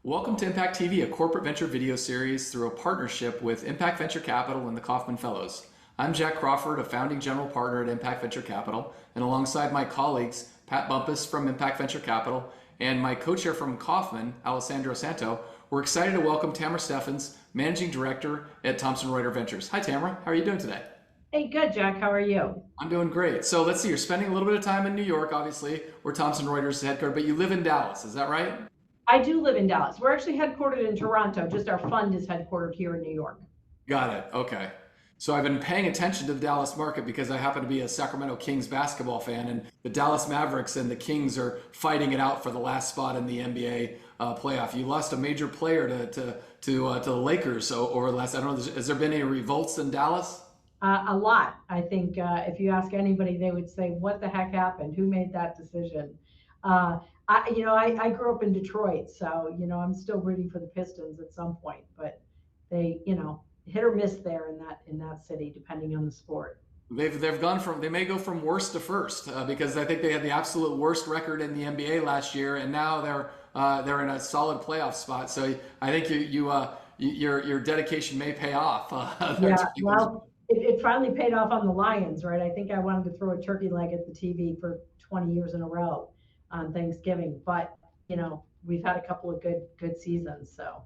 Welcome to Impact TV, a corporate venture video series through a partnership with Impact Venture Capital and the Kauffman Fellows. I'm Jack Crawford, a founding general partner at Impact Venture Capital, and alongside my colleagues, Pat Bumpus from Impact Venture Capital and my co-chair from Kauffman, Alessandro Santo, we're excited to welcome Tamara Steffens, managing director at Thomson Reuters Ventures. Hi, Tamara. How are you doing today? Hey, good, Jack. How are you? I'm doing great. So let's see, you're spending a little bit of time in New York, obviously, where Thomson Reuters is headquartered, but you live in Dallas. Is that right? I do live in Dallas. We're actually headquartered in Toronto. Just our fund is headquartered here in New York. Got it. Okay. So I've been paying attention to the Dallas market because I happen to be a Sacramento Kings basketball fan, and the Dallas Mavericks and the Kings are fighting it out for the last spot in the NBA playoff. You lost a major player to the Lakers over the last. I don't know. Has there been any revolts in Dallas? A lot. I think if you ask anybody, they would say, "What the heck happened? Who made that decision?" I grew up in Detroit, so I'm still rooting for the Pistons at some point, but they, hit or miss there in that city, depending on the sport. They've gone from they may go from worst to first because I think they had the absolute worst record in the NBA last year, and now they're in a solid playoff spot. So I think your dedication may pay off. Yeah, well, it finally paid off on the Lions, right? I think I wanted to throw a turkey leg at the TV for 20 years in a row on Thanksgiving, but we've had a couple of good seasons, so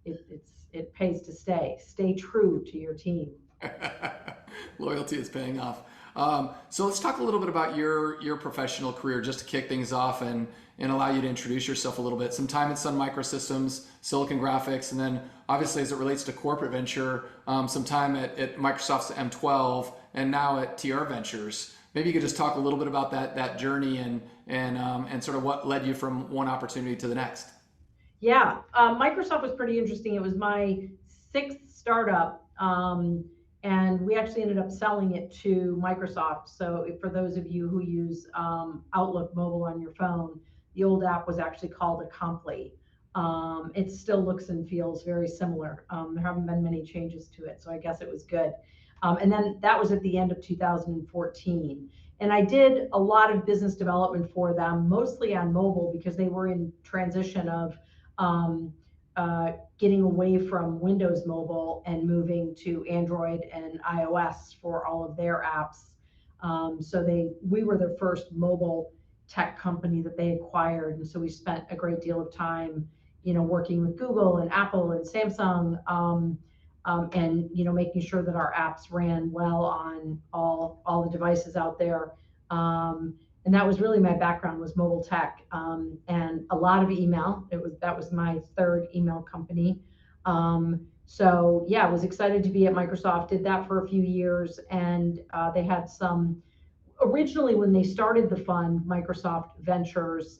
it pays to stay true to your team. Loyalty is paying off. So let's talk a little bit about your professional career, just to kick things off and allow you to introduce yourself a little bit. Some time at Sun Microsystems, Silicon Graphics, and then obviously as it relates to corporate venture, some time at Microsoft's M12, and now at TR Ventures. Maybe you could just talk a little bit about that journey and sort of what led you from one opportunity to the next. Yeah, Microsoft was pretty interesting. It was my sixth startup, and we actually ended up selling it to Microsoft. So for those of you who use Outlook mobile on your phone, the old app was actually called Acompli. It still looks and feels very similar. There haven't been many changes to it, so I guess it was good. And then that was at the end of 2014. And I did a lot of business development for them, mostly on mobile because they were in transition of um, getting away from Windows Mobile and moving to Android and iOS for all of their apps. We were their first mobile tech company that they acquired, and so we spent a great deal of time, working with Google and Apple and Samsung, and making sure that our apps ran well on all the devices out there. And that was really my background, was mobile tech, and a lot of email. That was my third email company. So yeah, I was excited to be at Microsoft. Did that for a few years, and they had some. Originally, when they started the fund, Microsoft Ventures,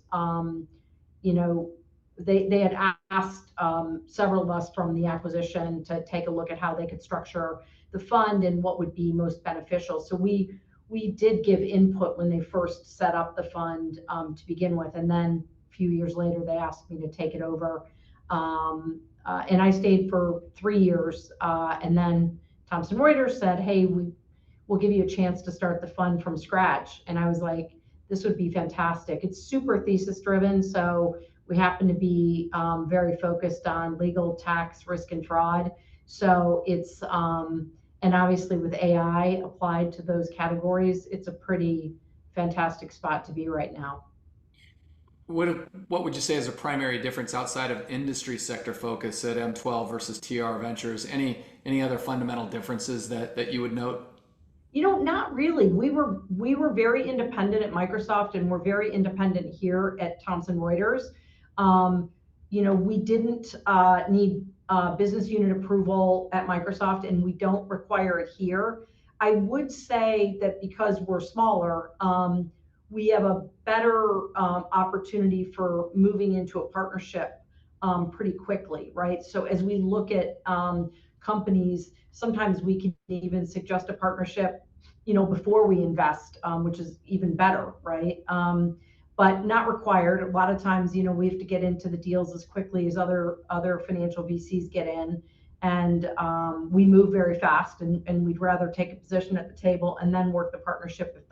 you know, they had asked several of us from the acquisition to take a look at how they could structure the fund and what would be most beneficial. So we did give input when they first set up the fund to begin with, and then a few years later they asked me to take it over, and I stayed for 3 years, and then Thomson Reuters said, "Hey, we'll give you a chance to start the fund from scratch," and I was like, "This would be fantastic." It's super thesis driven, so we happen to be very focused on legal, tax, risk, and fraud. So it's and obviously with AI applied to those categories, it's a pretty fantastic spot to be right now. What would you say is a primary difference outside of industry sector focus at M12 versus TR Ventures? Any other fundamental differences that you would note? Not really. We were very independent at Microsoft, and we're very independent here at Thomson Reuters. We didn't need business unit approval at Microsoft, and we don't require it here. I would say that because we're smaller, we have a better opportunity for moving into a partnership pretty quickly, right? So as we look at companies, sometimes we can even suggest a partnership, before we invest, which is even better, right? But not required. A lot of times, we have to get into the deals as quickly as other financial VCs get in, and we move very fast, and we'd rather take a position at the table and then work the partnership if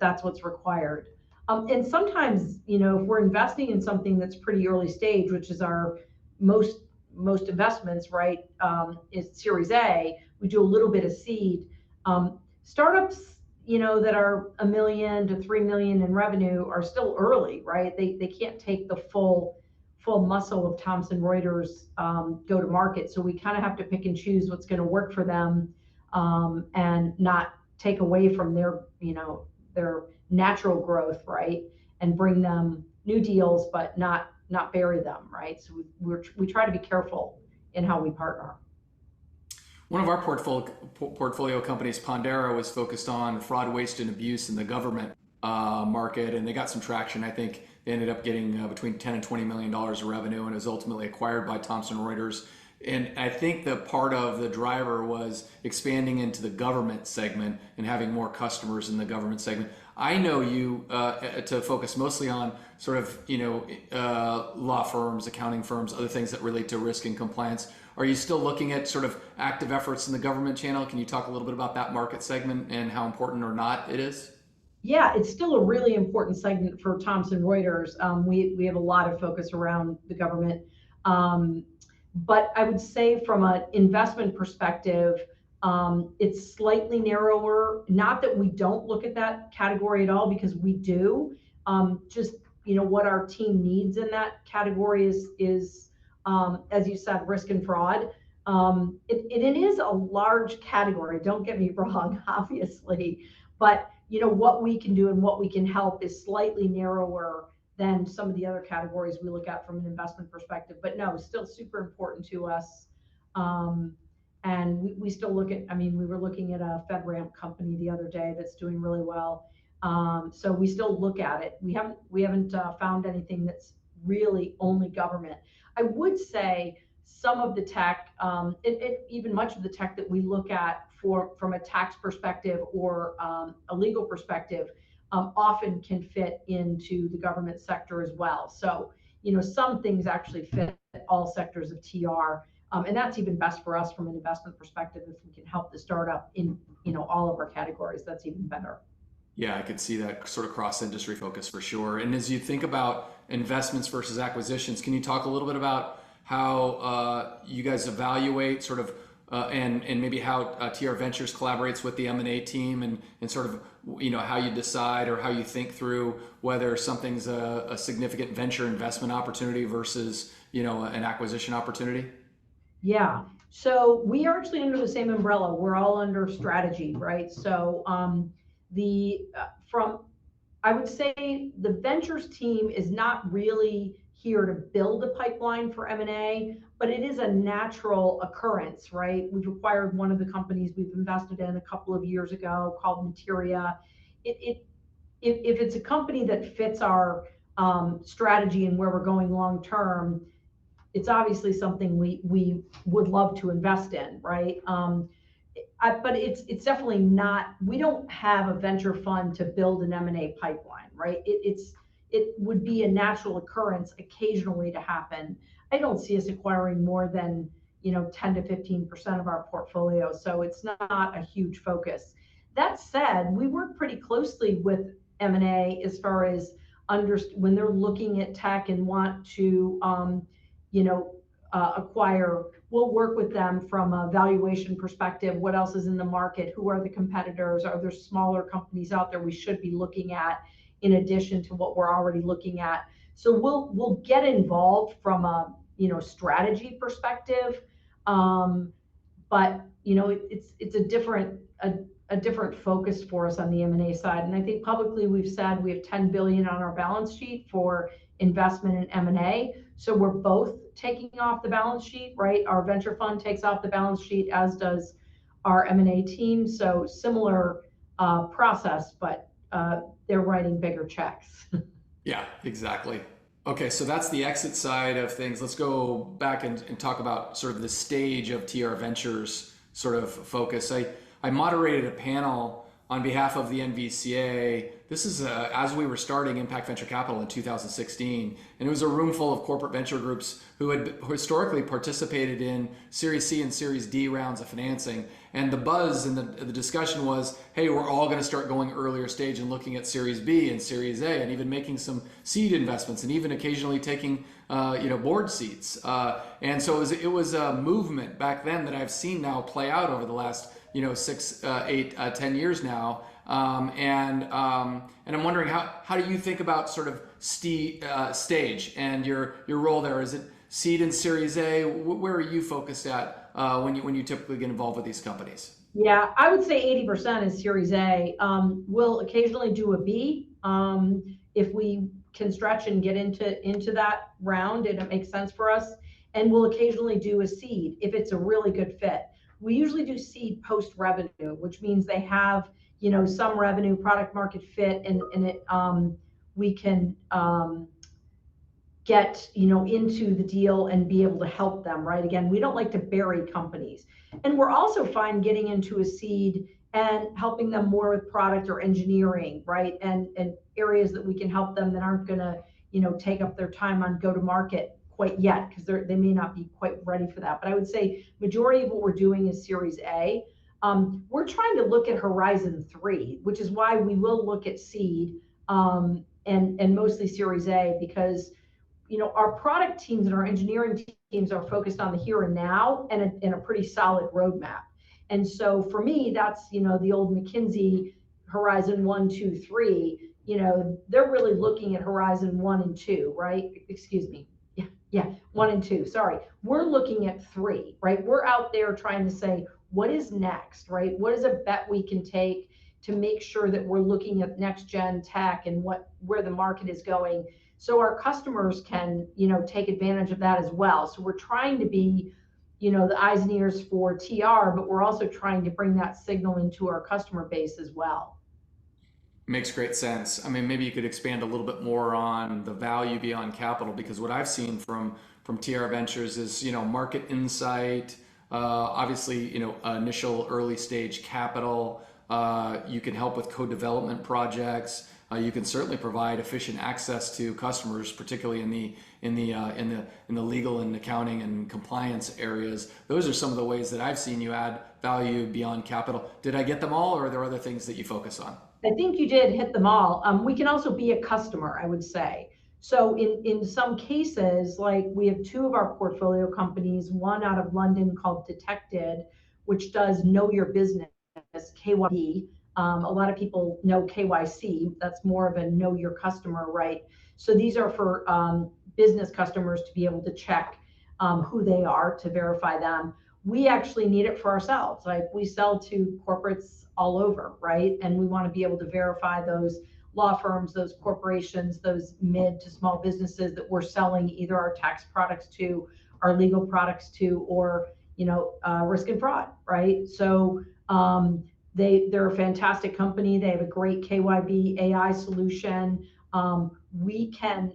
that's what's required. And sometimes, if we're investing in something that's pretty early stage, which is our most most investments, right, is Series A, we do a little bit of seed. Startups, that are a million to 3 million in revenue are still early, right? They can't take the full muscle of Thomson Reuters go to market. So we kind of have to pick and choose what's going to work for them, and not take away from their natural growth, right? And bring them new deals, but not bury them, right? So we try to be careful in how we partner. One of our portfolio companies, Pondera, was focused on fraud, waste, and abuse in the government market, and they got some traction. I think they ended up getting between 10 and $20 million of revenue, and it was ultimately acquired by Thomson Reuters. And I think the part of the driver was expanding into the government segment and having more customers in the government segment. I know you to focus mostly on sort of law firms, accounting firms, other things that relate to risk and compliance. Are you still looking at sort of active efforts in the government channel? Can you talk a little bit about that market segment and how important or not it is? Yeah, it's still a really important segment for Thomson Reuters. We have a lot of focus around the government. But I would say from an investment perspective, it's slightly narrower. Not that we don't look at that category at all, because we do. Just what our team needs in that category is as you said, risk and fraud. It is a large category. Don't get me wrong, obviously, but what we can do and what we can help is slightly narrower than some of the other categories we look at from an investment perspective. But no, still super important to us. And we still look at, we were looking at a FedRAMP company the other day that's doing really well. So we still look at it. We haven't found anything that's really only government. I would say some of the tech, even much of the tech that we look at from a tax perspective or a legal perspective, often can fit into the government sector as well. So, some things actually fit all sectors of TR. And that's even best for us from an investment perspective. If we can help the startup in, all of our categories, that's even better. Yeah, I could see that sort of cross-industry focus for sure. And as you think about investments versus acquisitions, can you talk a little bit about how you guys evaluate sort of and maybe how TR Ventures collaborates with the M&A team and sort of how you decide or how you think through whether something's a significant venture investment opportunity versus an acquisition opportunity? Yeah. So we are actually under the same umbrella. We're all under strategy, right? So I would say the ventures team is not really here to build a pipeline for M&A, but it is a natural occurrence, right? We've acquired one of the companies we've invested in a couple of years ago called Materia. If it's a company that fits our strategy and where we're going long term, it's obviously something we would love to invest in, right? But it's definitely not. We don't have a venture fund to build an M&A pipeline, right? It would be a natural occurrence occasionally to happen. I don't see us acquiring more than 10 to 15% of our portfolio, so it's not a huge focus. That said, we work pretty closely with M&A as far as when they're looking at tech and want to acquire. We'll work with them from a valuation perspective. What else is in the market? Who are the competitors? Are there smaller companies out there we should be looking at in addition to what we're already looking at? So we'll get involved from a strategy perspective, but it's a different focus for us on the M&A side. And I think publicly we've said we have 10 billion on our balance sheet for investment in M&A. So we're both taking off the balance sheet, right? Our venture fund takes off the balance sheet, as does our M&A team. So similar process, but they're writing bigger checks. Yeah, exactly. Okay, so that's the exit side of things. Let's go back and talk about sort of the stage of TR Ventures sort of focus. I moderated a panel on behalf of the NVCA. This is as we were starting Impact Venture Capital in 2016, and it was a room full of corporate venture groups who had historically participated in Series C and Series D rounds of financing. And the buzz and the discussion was, hey, we're all going to start going earlier stage and looking at Series B and Series A, and even making some seed investments, and even occasionally taking board seats. And so it was a movement back then that I've seen now play out over the last 6, 8, 10 years now. And I'm wondering how do you think about sort of stage and your role there? Is it seed and Series A? Where are you focused at when you typically get involved with these companies? Yeah, I would say 80% is Series A. We'll occasionally do a B if we can stretch and get into that round and it makes sense for us. And we'll occasionally do a seed if it's a really good fit. We usually do seed post revenue, which means they have some revenue, product market fit, and it we can get into the deal and be able to help them, right? Again, we don't like to bury companies. And we're also fine getting into a seed and helping them more with product or engineering, right? And areas that we can help them that aren't gonna take up their time on go to market quite yet, because they may not be quite ready for that. But I would say majority of what we're doing is Series A. We're trying to look at Horizon 3, which is why we will look at seed and mostly Series A, because our product teams and our engineering teams are focused on the here and now and a pretty solid roadmap. And so for me, that's the old McKinsey Horizon 1, 2, 3. They're really looking at Horizon 1 and 2, right? Excuse me. Yeah, 1 and 2. Sorry. We're looking at 3, right? We're out there trying to say, what is next, right? What is a bet we can take to make sure that we're looking at next gen tech and where the market is going, so our customers can take advantage of that as well. So we're trying to be the eyes and ears for TR, but we're also trying to bring that signal into our customer base as well. Makes great sense. I mean, maybe you could expand a little bit more on the value beyond capital, because what I've seen from TR Ventures is market insight, obviously initial early stage capital. You can help with co-development projects. You can certainly provide efficient access to customers, particularly in the legal and accounting and compliance areas. Those are some of the ways that I've seen you add value beyond capital. Did I get them all, or are there other things that you focus on? I think you did hit them all. We can also be a customer, I would say. So in some cases, like we have 2 of our portfolio companies, one out of London called Detected, which does know your business, KYB. A lot of people know KYC. That's more of a know your customer, right? So these are for business customers to be able to check who they are, to verify them. We actually need it for ourselves. Like we sell to corporates all over, right? And we want to be able to verify those law firms, those corporations, those mid to small businesses that we're selling either our tax products to, our legal products to, or risk and fraud, right? So they're a fantastic company. They have a great KYB AI solution. We can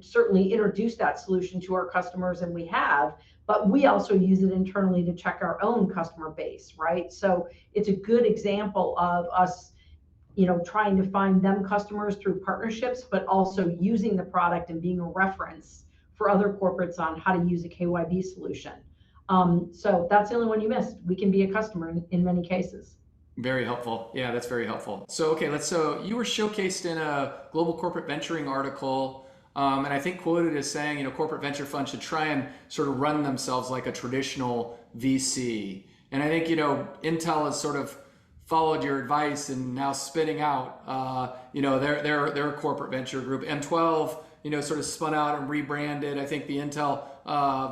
certainly introduce that solution to our customers, and we have, but we also use it internally to check our own customer base, right? So it's a good example of us, trying to find them customers through partnerships, but also using the product and being a reference for other corporates on how to use a KYB solution. So that's the only one you missed. We can be a customer in many cases. Very helpful. Yeah, that's very helpful. So, okay, so you were showcased in a Global Corporate Venturing article, and I think quoted as saying, corporate venture funds should try and sort of run themselves like a traditional VC. And I think, Intel has sort of followed your advice and now spinning out, their corporate venture group. M12, sort of spun out and rebranded. I think the Intel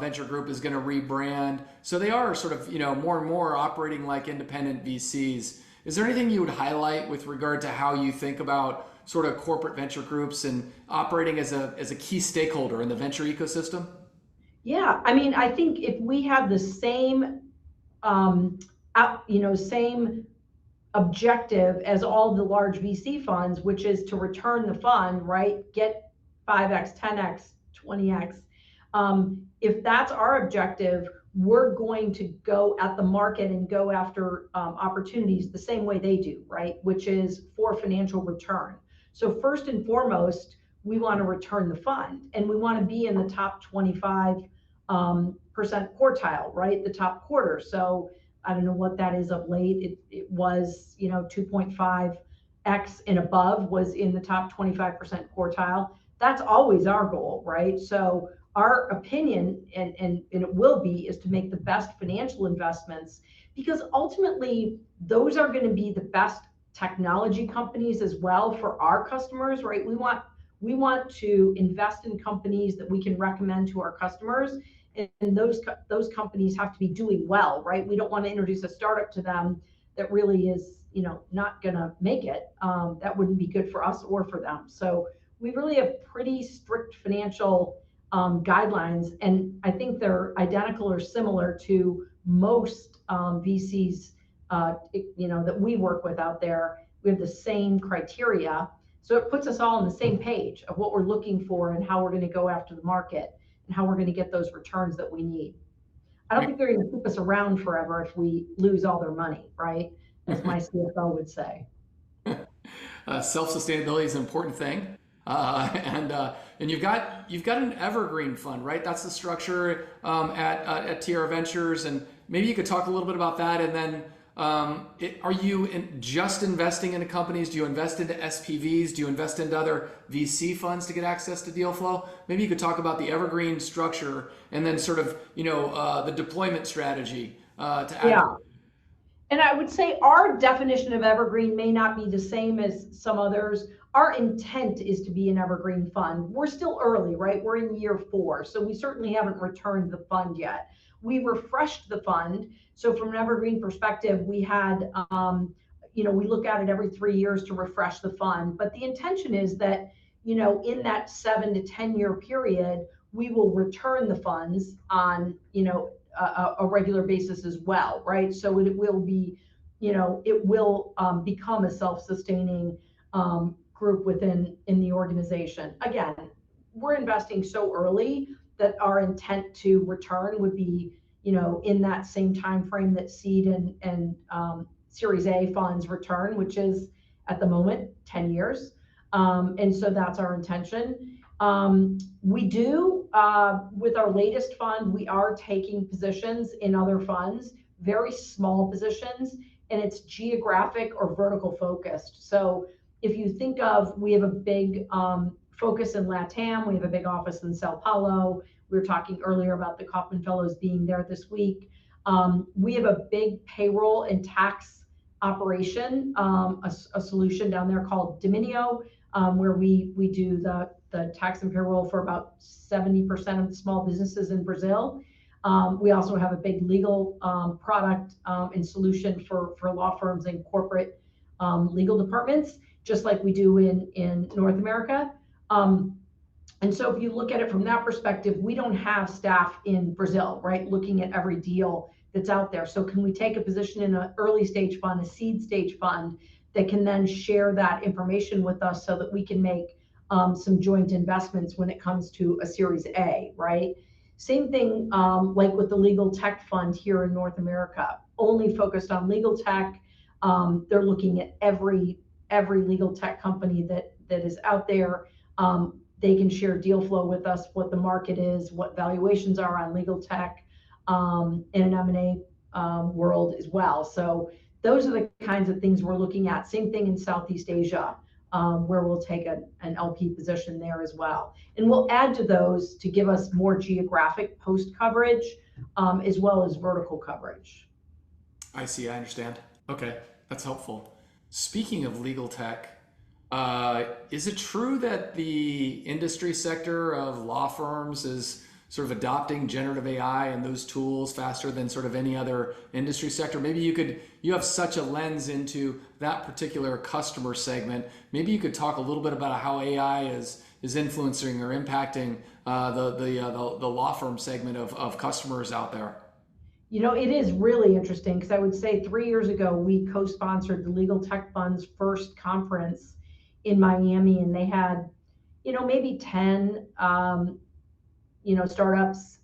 venture group is going to rebrand. So they are sort of, more and more operating like independent VCs. Is there anything you would highlight with regard to how you think about sort of corporate venture groups and operating as a key stakeholder in the venture ecosystem? Yeah, I mean, I think if we have the same, same objective as all the large VC funds, which is to return the fund, right? Get 5x, 10x, 20x. If that's our objective, we're going to go at the market and go after opportunities the same way they do, right? Which is for financial return. So first and foremost, we want to return the fund, and we want to be in the top 25% quartile, right? The top quarter. So I don't know what that is of late. It was, 2.5x and above was in the top 25% quartile. That's always our goal, right? So our opinion, and it will be, is to make the best financial investments, because ultimately those are going to be the best technology companies as well for our customers, right? We want to invest in companies that we can recommend to our customers, and those companies have to be doing well, right? We don't want to introduce a startup to them that really is, not going to make it. That wouldn't be good for us or for them. So we really have pretty strict financial guidelines, and I think they're identical or similar to most VCs, that we work with out there. We have the same criteria, so it puts us all on the same page of what we're looking for and how we're going to go after the market and how we're going to get those returns that we need. I don't think they're going to keep us around forever if we lose all their money, right? As my CFO would say. Self-sustainability is an important thing. And you've got an evergreen fund, right? That's the structure at TR Ventures, and maybe you could talk a little bit about that. And then, are you just investing into companies? Do you invest into SPVs? Do you invest into other VC funds to get access to deal flow? Maybe you could talk about the evergreen structure, and then sort of the deployment strategy to add. Yeah. And I would say our definition of evergreen may not be the same as some others. Our intent is to be an evergreen fund. We're still early, right? We're in year 4, so we certainly haven't returned the fund yet. We refreshed the fund. So from an evergreen perspective, we had, we look at it every 3 years to refresh the fund. But the intention is that, in that 7 to 10 year period, we will return the funds on, a regular basis as well, right? So it will be, it will become a self-sustaining group in the organization. Again, we're investing so early that our intent to return would be, in that same time frame that seed and Series A funds return, which is at the moment 10 years. And so that's our intention. We do, with our latest fund, we are taking positions in other funds, very small positions, and it's geographic or vertical focused. So if you think of, we have a big focus in LATAM, we have a big office in Sao Paulo. We were talking earlier about the Kaufman Fellows being there this week. We have a big payroll and tax operation, a solution down there called Dominio, where we do the tax and payroll for about 70% of the small businesses in Brazil. We also have a big legal product and solution for law firms and corporate legal departments, just like we do in North America. And so if you look at it from that perspective, we don't have staff in Brazil, right, looking at every deal that's out there. So can we take a position in an early stage fund, a seed stage fund, that can then share that information with us so that we can make some joint investments when it comes to a Series A, right? Same thing like with the legal tech fund here in North America, only focused on legal tech. They're looking at every legal tech company that is out there. They can share deal flow with us, what the market is, what valuations are on legal tech in an M&A world as well. So those are the kinds of things we're looking at. Same thing in Southeast Asia, where we'll take an LP position there as well. And we'll add to those to give us more geographic post coverage, as well as vertical coverage. I see, I understand. Okay, that's helpful. Speaking of legal tech, is it true that the industry sector of law firms is sort of adopting generative AI and those tools faster than sort of any other industry sector? Maybe you have such a lens into that particular customer segment. Maybe you could talk a little bit about how AI is influencing or impacting the law firm segment of customers out there. It is really interesting, because I would say 3 years ago, we co-sponsored the Legal Tech Fund's first conference in Miami, and they had, maybe 10 startups.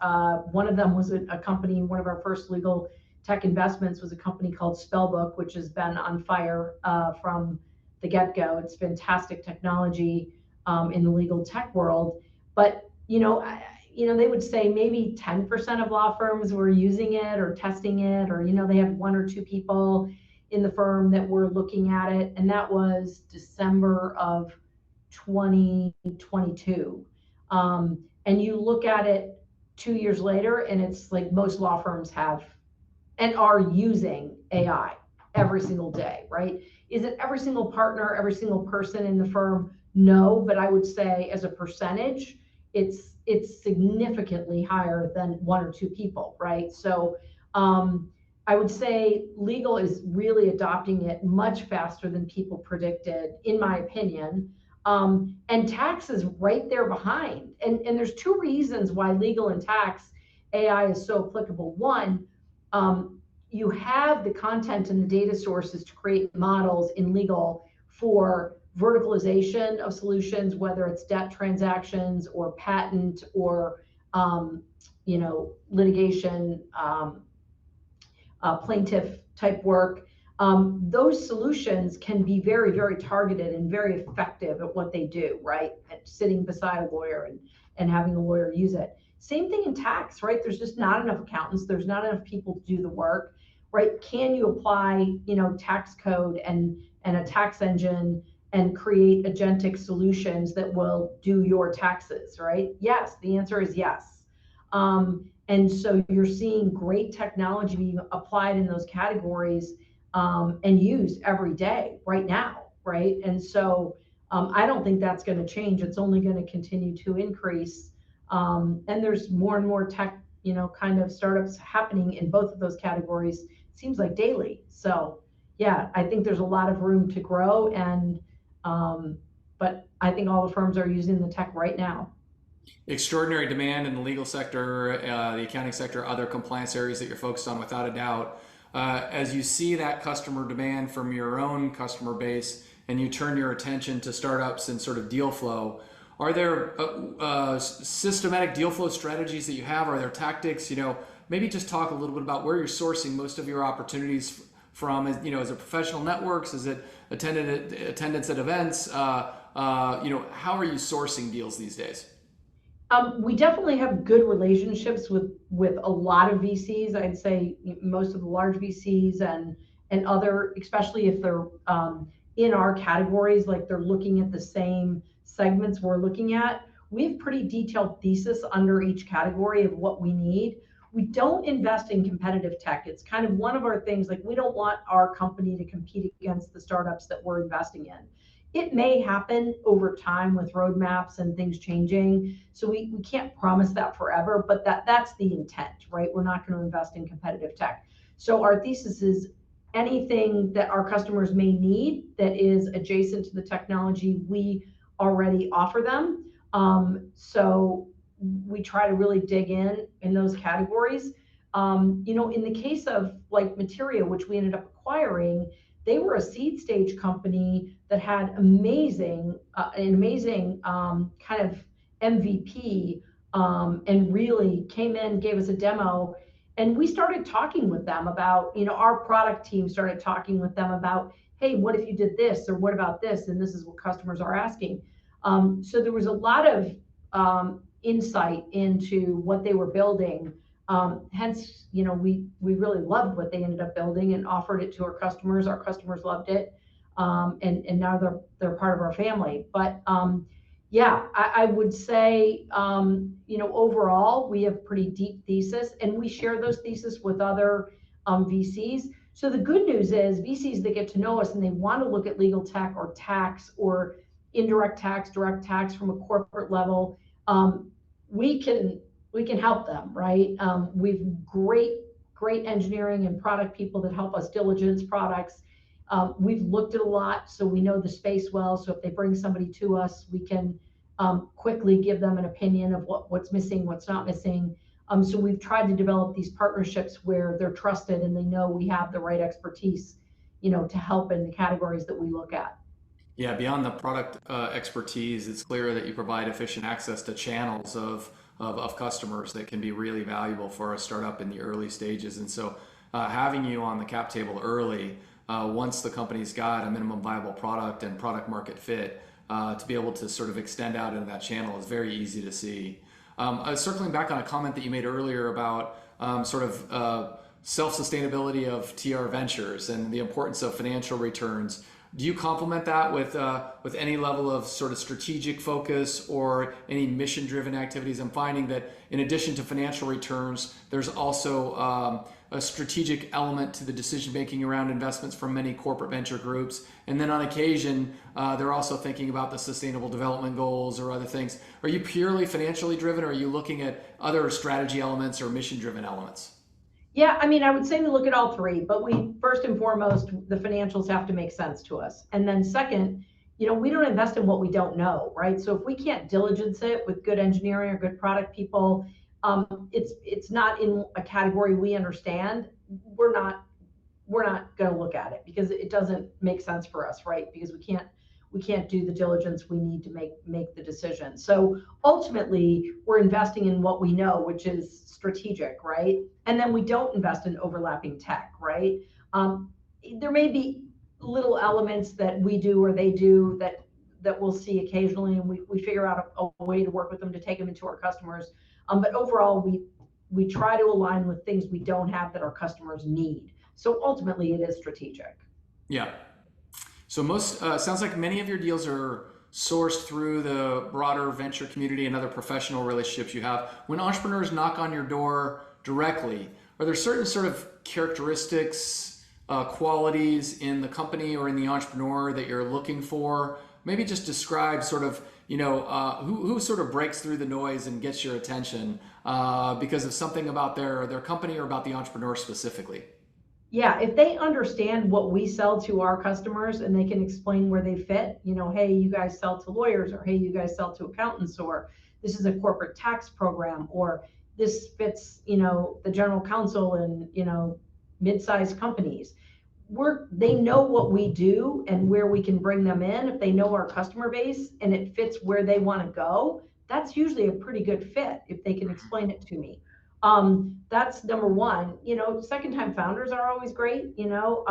One of them was a company, one of our first legal tech investments was a company called Spellbook, which has been on fire from the get-go. It's fantastic technology in the legal tech world. But, they would say maybe 10% of law firms were using it or testing it, or, they have one or two people in the firm that were looking at it. And that was December of 2022. And you look at it 2 years later, and it's like most law firms have and are using AI every single day, right? Is it every single partner, every single person in the firm? No, but I would say as a percentage, it's significantly higher than one or two people, right? So I would say legal is really adopting it much faster than people predicted, in my opinion. And tax is right there behind. And there's two reasons why legal and tax AI is so applicable. One, you have the content and the data sources to create models in legal for verticalization of solutions, whether it's debt transactions or patent or litigation, plaintiff type work. Those solutions can be very, very targeted and very effective at what they do, right? At sitting beside a lawyer and having a lawyer use it. Same thing in tax, right? There's just not enough accountants. There's not enough people to do the work, right? Can you apply, tax code and a tax engine and create agentic solutions that will do your taxes, right? Yes, the answer is yes. And so you're seeing great technology being applied in those categories and used every day right now, right? And so I don't think that's going to change. It's only going to continue to increase. And there's more and more tech, kind of startups happening in both of those categories, seems like daily. So yeah, I think there's a lot of room to grow. But I think all the firms are using the tech right now. Extraordinary demand in the legal sector, the accounting sector, other compliance areas that you're focused on, without a doubt. As you see that customer demand from your own customer base and you turn your attention to startups and sort of deal flow, are there systematic deal flow strategies that you have? Are there tactics? Maybe just talk a little bit about where you're sourcing most of your opportunities from. Is it professional networks? Is it attendance at events? How are you sourcing deals these days? We definitely have good relationships with a lot of VCs. I'd say most of the large VCs and other, especially if they're in our categories, like they're looking at the same segments we're looking at. We have pretty detailed thesis under each category of what we need. We don't invest in competitive tech. It's kind of one of our things, like we don't want our company to compete against the startups that we're investing in. It may happen over time with roadmaps and things changing. So we can't promise that forever, but that's the intent, right? We're not going to invest in competitive tech. So our thesis is anything that our customers may need that is adjacent to the technology we already offer them. So we try to really dig in those categories. In the case of like Materia, which we ended up acquiring, they were a seed stage company that had an amazing kind of MVP, and really came in, gave us a demo, and we started talking with them about, our product team started talking with them about, hey, what if you did this, or what about this, and this is what customers are asking. So there was a lot of insight into what they were building. Hence, we really loved what they ended up building and offered it to our customers. Our customers loved it, and now they're part of our family. But yeah, I would say, overall, we have pretty deep thesis, and we share those thesis with other VCs. So the good news is VCs that get to know us and they want to look at legal tech or tax or indirect tax, direct tax from a corporate level, we can help them, right? We've great engineering and product people that help us diligence products. We've looked at a lot, so we know the space well. So if they bring somebody to us, we can quickly give them an opinion of what's missing, what's not missing. So we've tried to develop these partnerships where they're trusted and they know we have the right expertise, to help in the categories that we look at. Yeah, beyond the product expertise, it's clear that you provide efficient access to channels of of customers that can be really valuable for a startup in the early stages. And so having you on the cap table early, once the company's got a minimum viable product and product market fit, to be able to sort of extend out into that channel is very easy to see. Circling back on a comment that you made earlier about self-sustainability of TR Ventures and the importance of financial returns, do you complement that with any level of sort of strategic focus or any mission-driven activities? I'm finding that in addition to financial returns, there's also a strategic element to the decision-making around investments from many corporate venture groups. And then on occasion, they're also thinking about the sustainable development goals or other things. Are you purely financially driven, or are you looking at other strategy elements or mission-driven elements? Yeah, I mean, I would say we look at all three, but we first and foremost, the financials have to make sense to us. And then second, we don't invest in what we don't know, right? So if we can't diligence it with good engineering or good product people, it's not in a category we understand. We're not going to look at it because it doesn't make sense for us, right? Because we can't do the diligence we need to make the decision. So ultimately, we're investing in what we know, which is strategic, right? And then we don't invest in overlapping tech, right? There may be little elements that we do or they do that we'll see occasionally, and we figure out a way to work with them to take them into our customers. But overall, we try to align with things we don't have that our customers need. So ultimately, it is strategic. Yeah. So most sounds like many of your deals are sourced through the broader venture community and other professional relationships you have. When entrepreneurs knock on your door directly, are there certain sort of characteristics, qualities in the company or in the entrepreneur that you're looking for? Maybe just describe sort of, who sort of breaks through the noise and gets your attention because of something about their company or about the entrepreneur specifically. Yeah, if they understand what we sell to our customers and they can explain where they fit, hey, you guys sell to lawyers, or hey, you guys sell to accountants, or this is a corporate tax program, or this fits, the general counsel and, mid-sized companies. They know what we do and where we can bring them in. If they know our customer base and it fits where they want to go, that's usually a pretty good fit if they can explain it to me. That's number one. Second time founders are always great. It's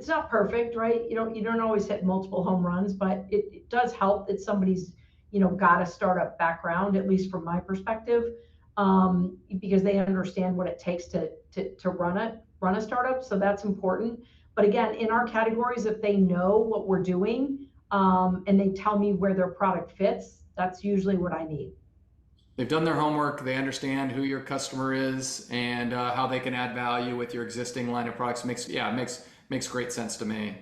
not perfect, right? You don't always hit multiple home runs, but it does help that somebody's got a startup background, at least from my perspective, because they understand what it takes to run a startup. So that's important. But again, in our categories, if they know what we're doing and they tell me where their product fits, that's usually what I need. They've done their homework. They understand who your customer is and how they can add value with your existing line of products. Makes great sense to me.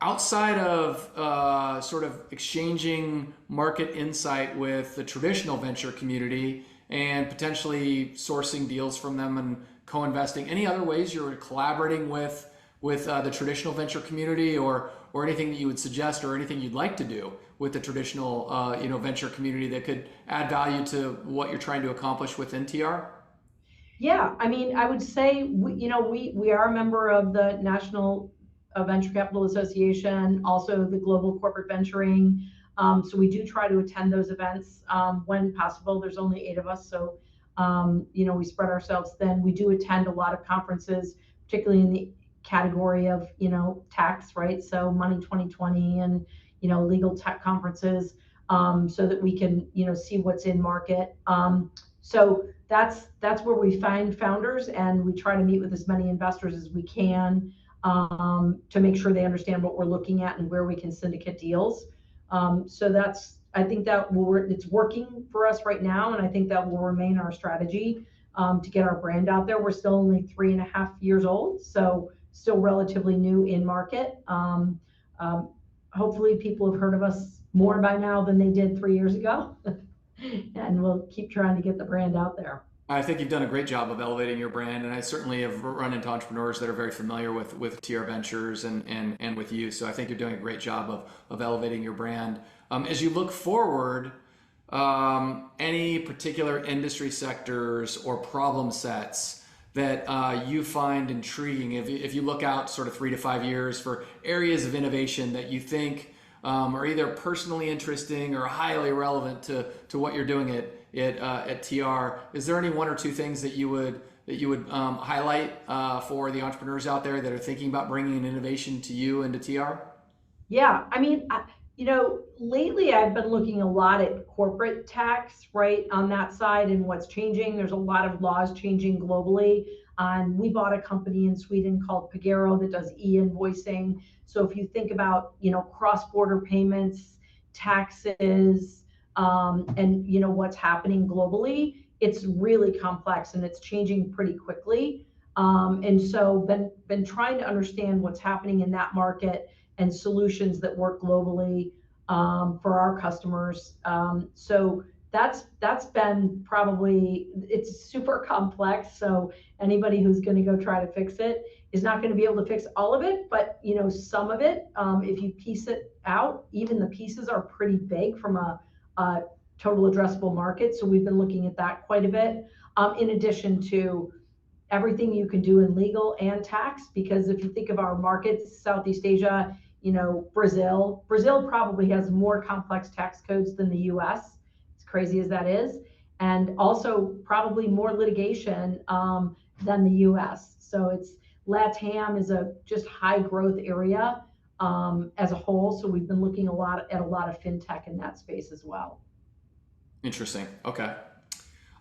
Outside of sort of exchanging market insight with the traditional venture community and potentially sourcing deals from them and co-investing, any other ways you're collaborating with the traditional venture community, or anything that you would suggest, or anything you'd like to do with the traditional venture community that could add value to what you're trying to accomplish with NTR? Yeah, I mean, I would say we are a member of the National Venture Capital Association, also the Global Corporate Venturing. So we do try to attend those events when possible. There's only 8 of us, so we spread ourselves thin. We do attend a lot of conferences, particularly in the category of tax, right? So Money 2020 and legal tech conferences, so that we can see what's in market. So that's where we find founders, and we try to meet with as many investors as we can to make sure they understand what we're looking at and where we can syndicate deals. So I think that it's working for us right now, and I think that will remain our strategy to get our brand out there. We're still only 3.5 years old, so still relatively new in market. Hopefully people have heard of us more by now than they did 3 years ago. And we'll keep trying to get the brand out there. I think you've done a great job of elevating your brand, and I certainly have run into entrepreneurs that are very familiar with TR Ventures and with you. So I think you're doing a great job of elevating your brand. As you look forward, any particular industry sectors or problem sets that you find intriguing, if you look out sort of 3 to 5 years for areas of innovation that you think are either personally interesting or highly relevant to what you're doing at TR. Is there any one or two things that you would highlight for the entrepreneurs out there that are thinking about bringing an innovation to you and to TR? Yeah, I mean, lately I've been looking a lot at corporate tax, right, on that side and what's changing. There's a lot of laws changing globally. We bought a company in Sweden called Pagero that does e-invoicing. So if you think about, cross-border payments, taxes, and what's happening globally, it's really complex and it's changing pretty quickly. And so been trying to understand what's happening in that market and solutions that work globally for our customers. So that's been probably, it's super complex. So anybody who's going to go try to fix it is not going to be able to fix all of it, but some of it, if you piece it out, even the pieces are pretty big from a total addressable market. So we've been looking at that quite a bit, in addition to everything you can do in legal and tax, because if you think of our markets, Southeast Asia, Brazil probably has more complex tax codes than the US, as crazy as that is, and also probably more litigation than the US. So it's LATAM is a just high growth area as a whole. So we've been looking at a lot of fintech in that space as well. Interesting. Okay.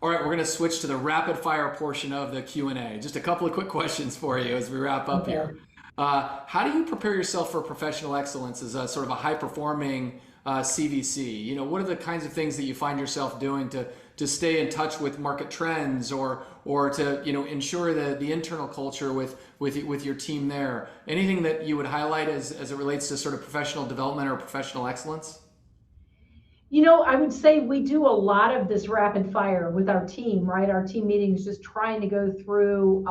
All right, we're going to switch to the rapid fire portion of the Q&A. Just a couple of quick questions for you as we wrap up here. How do you prepare yourself for professional excellence as a sort of a high performing CVC? What are the kinds of things that you find yourself doing to stay in touch with market trends or to ensure the internal culture with your team there? Anything that you would highlight as it relates to sort of professional development or professional excellence? I would say we do a lot of this rapid fire with our team, right? Our team meetings, just trying to go through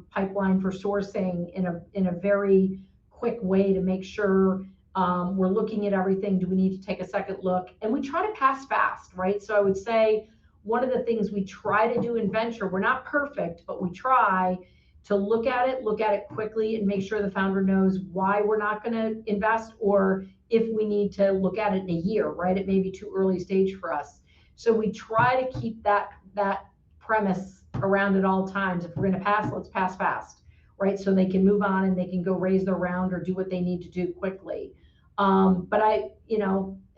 pipeline for sourcing in a very quick way to make sure we're looking at everything. Do we need to take a second look? And we try to pass fast, right? So I would say one of the things we try to do in venture, we're not perfect, but we try to look at it quickly and make sure the founder knows why we're not going to invest, or if we need to look at it in a year, right? It may be too early stage for us. So we try to keep that premise around at all times. If we're going to pass, let's pass fast, right? So they can move on and they can go raise their round or do what they need to do quickly. But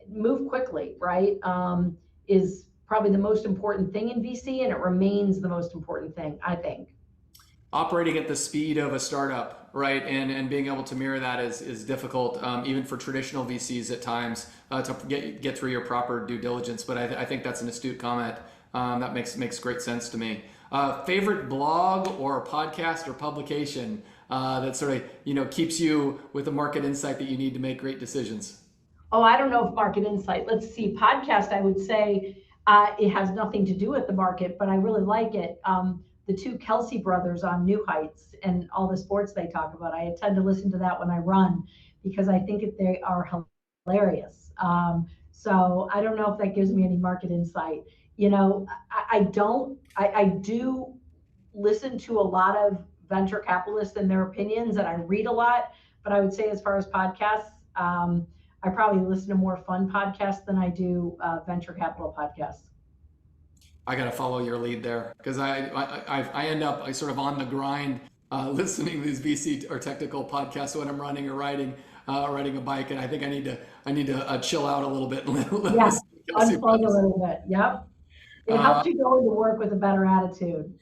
move quickly, right? Is probably the most important thing in VC, and it remains the most important thing, I think. Operating at the speed of a startup, right, and being able to mirror that is difficult, even for traditional VCs at times, to get through your proper due diligence. But I think that's an astute comment. That makes great sense to me. Favorite blog or podcast or publication that sort of keeps you with the market insight that you need to make great decisions? Oh, I don't know if market insight. Let's see. Podcast, I would say it has nothing to do with the market, but I really like it. The two Kelsey brothers on New Heights and all the sports they talk about. I tend to listen to that when I run because I think they are hilarious. So I don't know if that gives me any market insight. I do listen to a lot of venture capitalists and their opinions, and I read a lot, but I would say as far as podcasts, I probably listen to more fun podcasts than I do venture capital podcasts. I got to follow your lead there because I end up sort of on the grind listening to these VC or technical podcasts when I'm running or riding a bike, and I think I need to chill out a little bit. Yeah, unplug a little bit. Yep, it helps you go into work with a better attitude.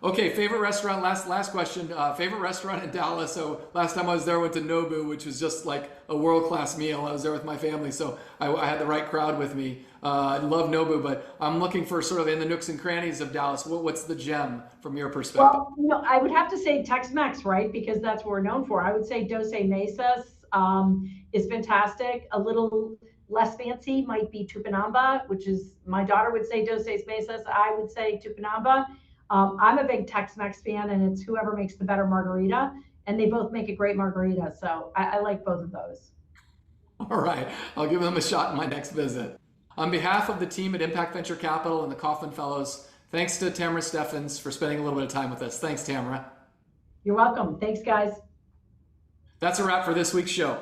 Okay, favorite restaurant. Last question. Favorite restaurant in Dallas. So last time I was there, I went to Nobu, which was just like a world-class meal. I was there with my family, so I had the right crowd with me. I love Nobu, but I'm looking for sort of in the nooks and crannies of Dallas. What's the gem from your perspective? Well, I would have to say Tex-Mex, right? Because that's what we're known for. I would say Dos Mesas is fantastic. A little less fancy might be Tupinamba, which is, my daughter would say Dos Mesas. I would say Tupinamba. I'm a big Tex-Mex fan, and it's whoever makes the better margarita, and they both make a great margarita. So I like both of those. All right, I'll give them a shot in my next visit. On behalf of the team at Impact Venture Capital and the Kaufman Fellows, thanks to Tamara Steffens for spending a little bit of time with us. Thanks, Tamara. You're welcome. Thanks, guys. That's a wrap for this week's show.